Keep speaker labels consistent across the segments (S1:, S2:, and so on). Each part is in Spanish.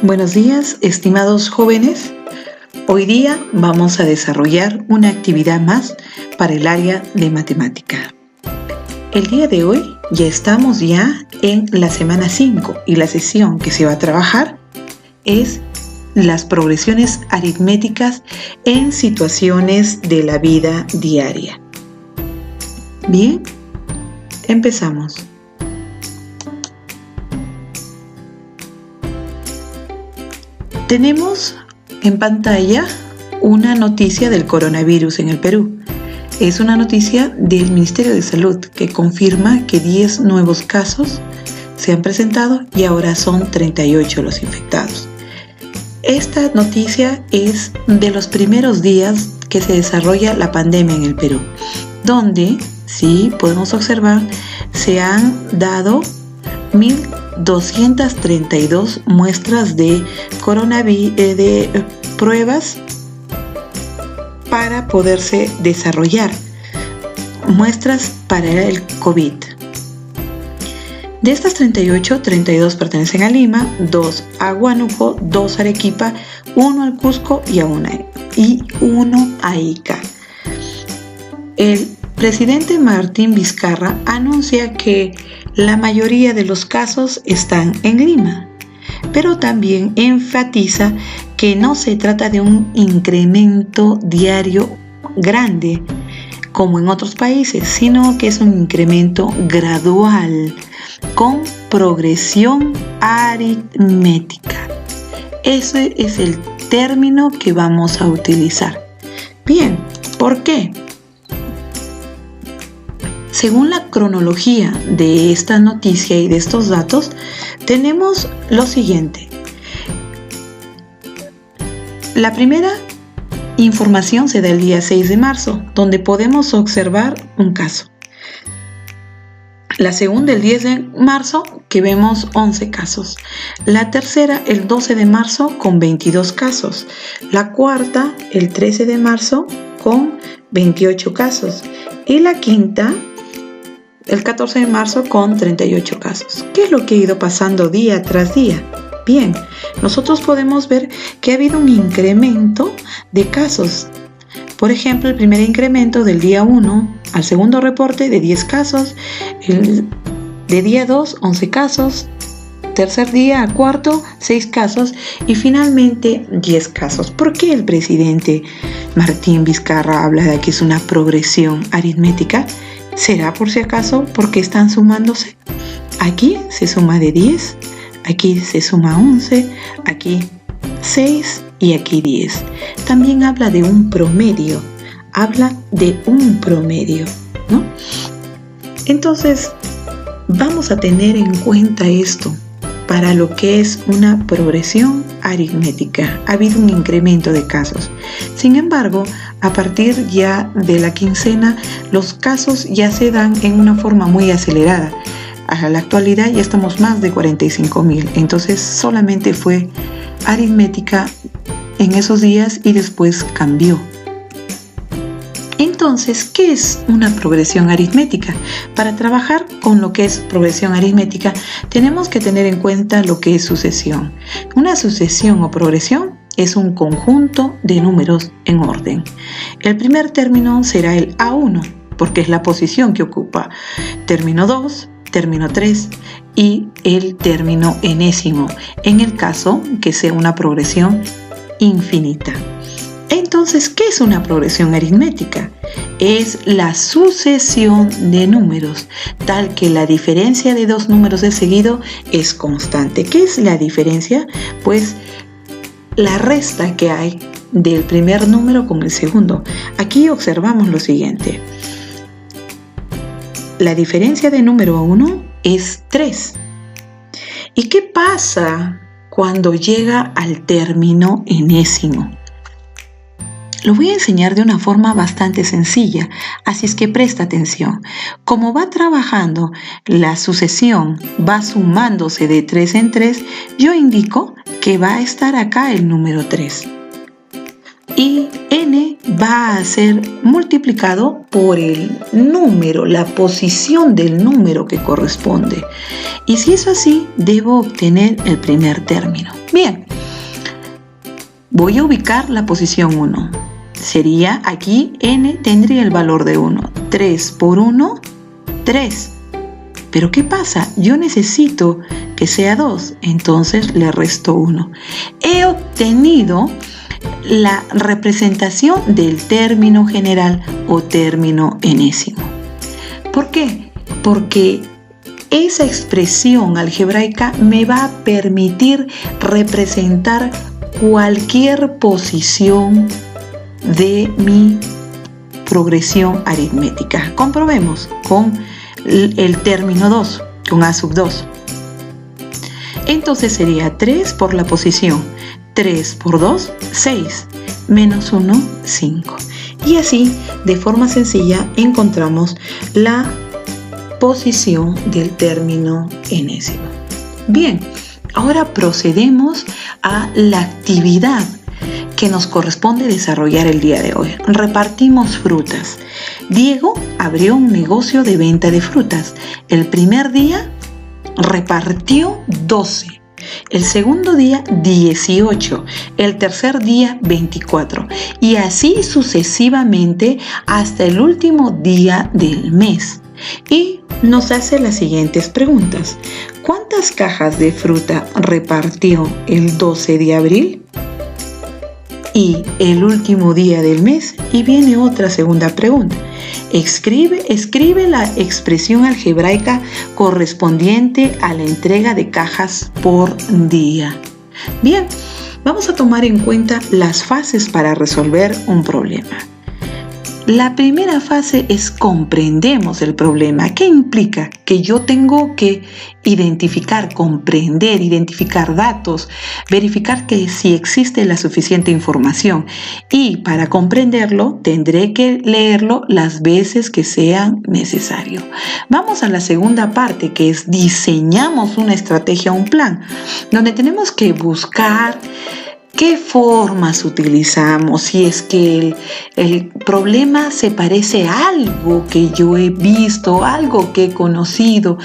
S1: Buenos días, estimados jóvenes. Hoy día vamos a desarrollar una actividad más para el área de matemática. El día de hoy ya estamos en la semana 5 y la sesión que se va a trabajar es las progresiones aritméticas en situaciones de la vida diaria. Bien, empezamos. Tenemos en pantalla una noticia del coronavirus en el Perú. Es una noticia del Ministerio de Salud que confirma que 10 nuevos casos se han presentado y ahora son 38 los infectados. Esta noticia es de los primeros días que se desarrolla la pandemia en el Perú, donde, sí, podemos observar, se han dado 1.232 muestras de coronavirus, de pruebas para poderse desarrollar muestras para el COVID. De estas 38, 32 pertenecen a Lima, 2 a Huánuco, 2 a Arequipa, 1 al Cusco y 1 a Ica. El presidente Martín Vizcarra anuncia que la mayoría de los casos están en Lima, pero también enfatiza que no se trata de un incremento diario grande como en otros países, sino que es un incremento gradual con progresión aritmética. Ese es el término que vamos a utilizar. Bien, ¿por qué? Según la cronología de esta noticia y de estos datos, tenemos lo siguiente. La primera información se da el día 6 de marzo, donde podemos observar un caso. La segunda, el 10 de marzo, que vemos 11 casos. La tercera, el 12 de marzo, con 22 casos. La cuarta, el 13 de marzo, con 28 casos. Y la quinta, el 14 de marzo, con 38 casos. ¿Qué es lo que ha ido pasando día tras día? Bien, nosotros podemos ver que ha habido un incremento de casos. Por ejemplo, el primer incremento del día 1 al segundo reporte de 10 casos, de día 2, 11 casos, tercer día a cuarto, 6 casos y finalmente 10 casos. ¿Por qué el presidente Martín Vizcarra habla de que es una progresión aritmética? ¿Será por si acaso porque están sumándose? Aquí se suma de 10, aquí se suma 11, aquí 6 y aquí 10. También habla de un promedio, ¿no? Entonces, vamos a tener en cuenta esto para lo que es una progresión aritmética. Ha habido un incremento de casos. Sin embargo, a partir ya de la quincena, los casos ya se dan en una forma muy acelerada. A la actualidad ya estamos más de 45,000. Entonces, solamente fue aritmética en esos días y después cambió. Entonces, ¿qué es una progresión aritmética? Para trabajar con lo que es progresión aritmética, tenemos que tener en cuenta lo que es sucesión. Una sucesión o progresión es un conjunto de números en orden. El primer término será el A1, porque es la posición que ocupa. Término 2, término 3 y el término enésimo, en el caso que sea una progresión infinita. Entonces, ¿qué es una progresión aritmética? Es la sucesión de números, tal que la diferencia de dos números de seguido es constante. ¿Qué es la diferencia? Pues la resta que hay del primer número con el segundo. Aquí observamos lo siguiente. La diferencia de número 1 es 3. ¿Y qué pasa cuando llega al término enésimo? Lo voy a enseñar de una forma bastante sencilla, así es que presta atención. Como va trabajando la sucesión, va sumándose de 3 en 3, yo indico que va a estar acá el número 3. Y n va a ser multiplicado por el número, la posición del número que corresponde. Y si es así, debo obtener el primer término. Bien, voy a ubicar la posición 1. Sería aquí n tendría el valor de 1. 3 por 1, 3. Pero ¿qué pasa? Yo necesito que sea 2, entonces le resto 1. He obtenido la representación del término general o término enésimo. ¿Por qué? Porque esa expresión algebraica me va a permitir representar cualquier posición de mi progresión aritmética. Comprobemos con el término 2, con A sub 2. Entonces sería 3 por la posición 3 por 2, 6, menos 1, 5. Y así, de forma sencilla, encontramos la posición del término enésimo. Bien, ahora procedemos a la actividad que nos corresponde desarrollar el día de hoy. Repartimos frutas. Diego abrió un negocio de venta de frutas. El primer día repartió 12. El segundo día 18, el tercer día 24 y así sucesivamente hasta el último día del mes. Y nos hace las siguientes preguntas. ¿Cuántas cajas de fruta repartió el 12 de abril? Y el último día del mes. Y viene otra segunda pregunta. Escribe la expresión algebraica correspondiente a la entrega de cajas por día. Bien, vamos a tomar en cuenta las fases para resolver un problema. La primera fase es comprendemos el problema. ¿Qué implica? Que yo tengo que identificar, comprender, identificar datos, verificar que si existe la suficiente información. Y para comprenderlo, tendré que leerlo las veces que sean necesario. Vamos a la segunda parte, que es diseñamos una estrategia, un plan, donde tenemos que buscar ¿qué formas utilizamos? Si es que el problema se parece a algo que yo he visto, algo que he conocido,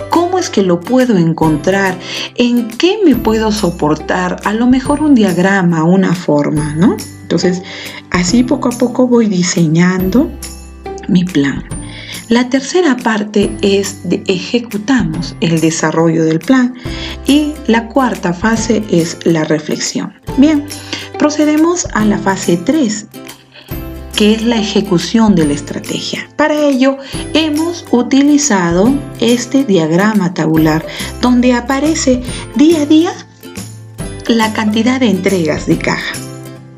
S1: ¿cómo es que lo puedo encontrar? ¿En qué me puedo soportar? A lo mejor un diagrama, una forma, ¿no? Entonces, así poco a poco voy diseñando mi plan. La tercera parte es de ejecutamos el desarrollo del plan y la cuarta fase es la reflexión. Bien, procedemos a la fase 3, que es la ejecución de la estrategia. Para ello hemos utilizado este diagrama tabular donde aparece día a día la cantidad de entregas de caja.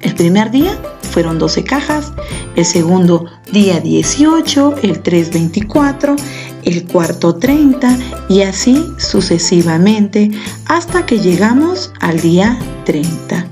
S1: El primer día fueron 12 cajas, el segundo día 18, el 3 24, el cuarto 30 y así sucesivamente hasta que llegamos al día 30.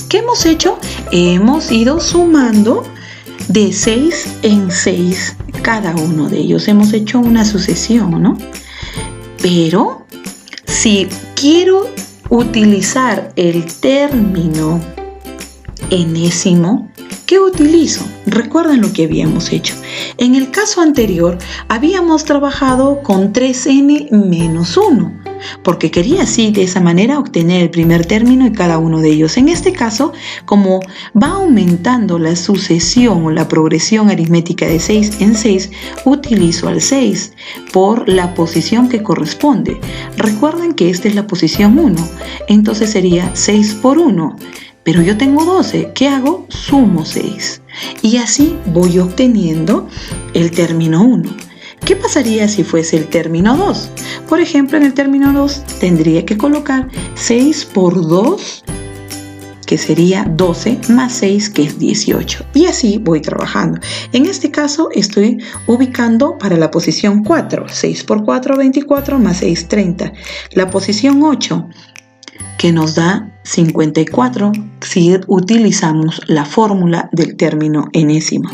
S1: ¿Qué hemos hecho? Hemos ido sumando de 6 en 6 cada uno de ellos. Hemos hecho una sucesión, ¿no? Pero si quiero utilizar el término enésimo, ¿qué utilizo? Recuerden lo que habíamos hecho. En el caso anterior habíamos trabajado con 3n menos 1, porque quería así de esa manera obtener el primer término y cada uno de ellos. En este caso, como va aumentando la sucesión o la progresión aritmética de 6 en 6, utilizo al 6 por la posición que corresponde. Recuerden que esta es la posición 1, entonces sería 6 por 1. Pero yo tengo 12, ¿qué hago? Sumo 6. Y así voy obteniendo el término 1. ¿Qué pasaría si fuese el término 2? Por ejemplo, en el término 2 tendría que colocar 6 por 2, que sería 12, más 6, que es 18. Y así voy trabajando. En este caso estoy ubicando para la posición 4. 6 por 4, 24, más 6, 30. La posición 8, que nos da 54 si utilizamos la fórmula del término enésimo.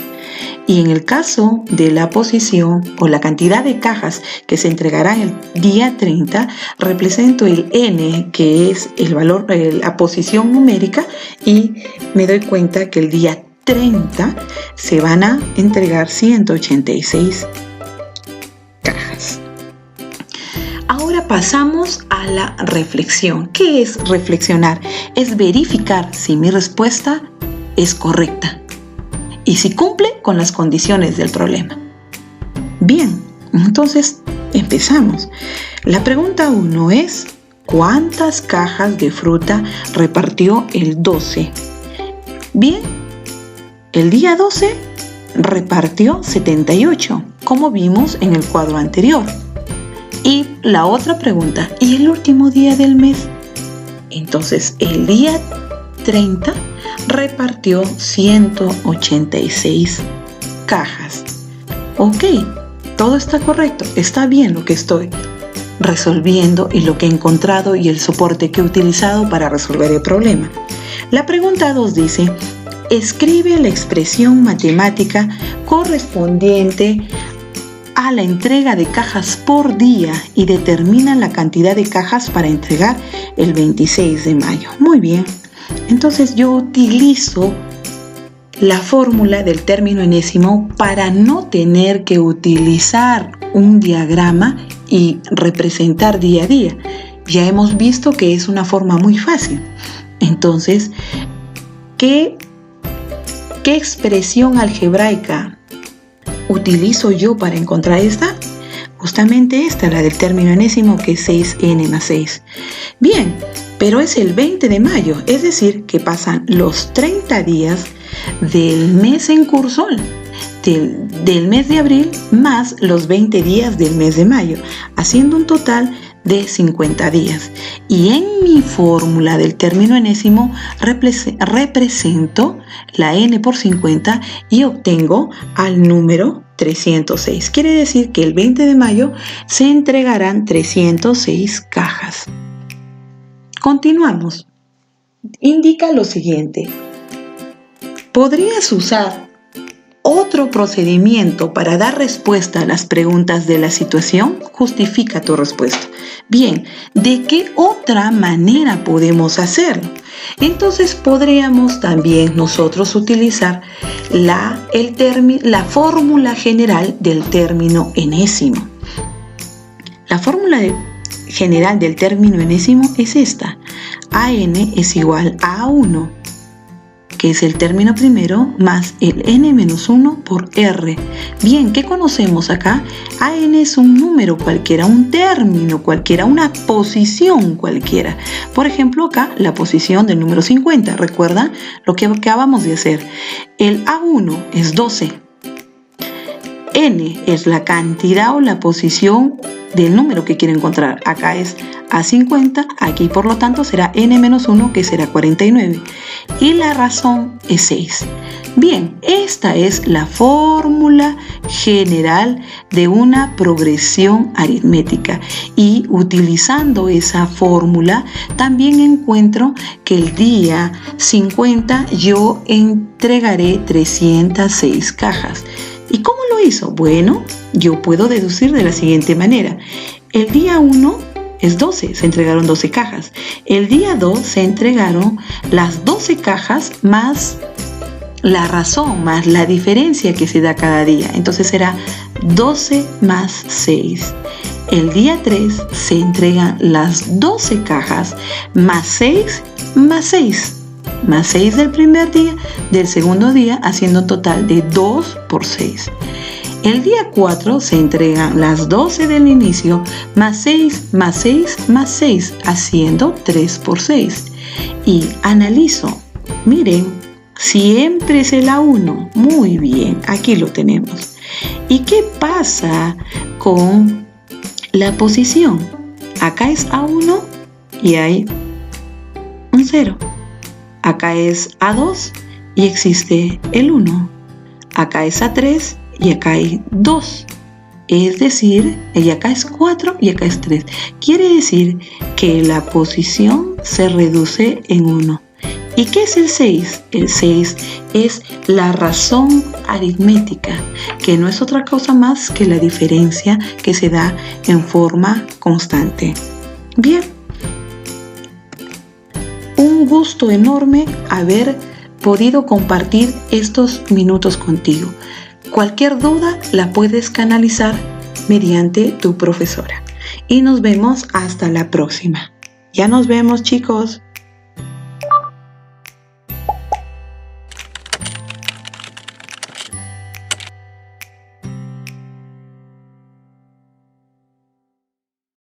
S1: Y en el caso de la posición o la cantidad de cajas que se entregarán el día 30, represento el n, que es el valor, la posición numérica, y me doy cuenta que el día 30 se van a entregar 186 cajas. Ahora pasamos a a la reflexión. ¿Qué es reflexionar? Es verificar si mi respuesta es correcta y si cumple con las condiciones del problema. Bien, entonces empezamos. La pregunta 1 es: ¿cuántas cajas de fruta repartió el 12? Bien, el día 12 repartió 78, como vimos en el cuadro anterior. Y la otra pregunta: ¿y el último día del mes? Entonces, el día 30 repartió 186 cajas. Ok, todo está correcto, está bien lo que estoy resolviendo y lo que he encontrado y el soporte que he utilizado para resolver el problema. La pregunta 2 dice: escribe la expresión matemática correspondiente a la entrega de cajas por día y determina la cantidad de cajas para entregar el 26 de mayo. Muy bien, entonces yo utilizo la fórmula del término enésimo para no tener que utilizar un diagrama y representar día a día. Ya hemos visto que es una forma muy fácil. Entonces, ¿qué expresión algebraica utilizo yo para encontrar esta? Justamente esta, la del término enésimo, que es 6n más 6. Bien, pero es el 20 de mayo, es decir, que pasan los 30 días del mes en curso, del mes de abril, más los 20 días del mes de mayo, haciendo un total de 50 días. Y en mi fórmula del término enésimo represento la n por 50 y obtengo al número 306. Quiere decir que el 20 de mayo se entregarán 306 cajas. Continuamos. Indica lo siguiente: ¿podrías usar otro procedimiento para dar respuesta a las preguntas de la situación? Justifica tu respuesta. Bien, ¿de qué otra manera podemos hacerlo? Entonces podríamos también nosotros utilizar la fórmula general del término enésimo. La fórmula general del término enésimo es esta: AN es igual a A1, que es el término primero, más el n-1 por r. Bien, ¿qué conocemos acá? AN es un número cualquiera, un término cualquiera, una posición cualquiera. Por ejemplo, acá la posición del número 50. ¿Recuerdan lo que acabamos de hacer? El A1 es 12. N es la cantidad o la posición del número que quiere encontrar. Acá es A50, aquí por lo tanto será n-1, que será 49. Y la razón es 6. Bien, esta es la fórmula general de una progresión aritmética. Y utilizando esa fórmula, también encuentro que el día 50 yo entregaré 306 cajas. ¿Y cómo lo hizo? Bueno, yo puedo deducir de la siguiente manera. El día 1 es 12, se entregaron 12 cajas. El día 2 se entregaron las 12 cajas más la razón, más la diferencia que se da cada día. Entonces será 12 más 6. El día 3 se entregan las 12 cajas más 6 más 6. Más 6 del primer día, del segundo día, haciendo un total de 2 por 6. El día 4 se entregan las 12 del inicio, más 6, más 6, más 6, haciendo 3 por 6. Y analizo, miren, siempre es el A1. Muy bien, aquí lo tenemos. ¿Y qué pasa con la posición? Acá es A1 y hay un 0. Acá es A2 y existe el 1. Acá es A3 y acá hay 2. Es decir, y acá es 4 y acá es 3. Quiere decir que la posición se reduce en 1. ¿Y qué es el 6? El 6 es la razón aritmética, que no es otra cosa más que la diferencia que se da en forma constante. Bien. Un gusto enorme haber podido compartir estos minutos contigo. Cualquier duda la puedes canalizar mediante tu profesora. y nos vemos hasta la próxima. Ya nos vemos, chicos.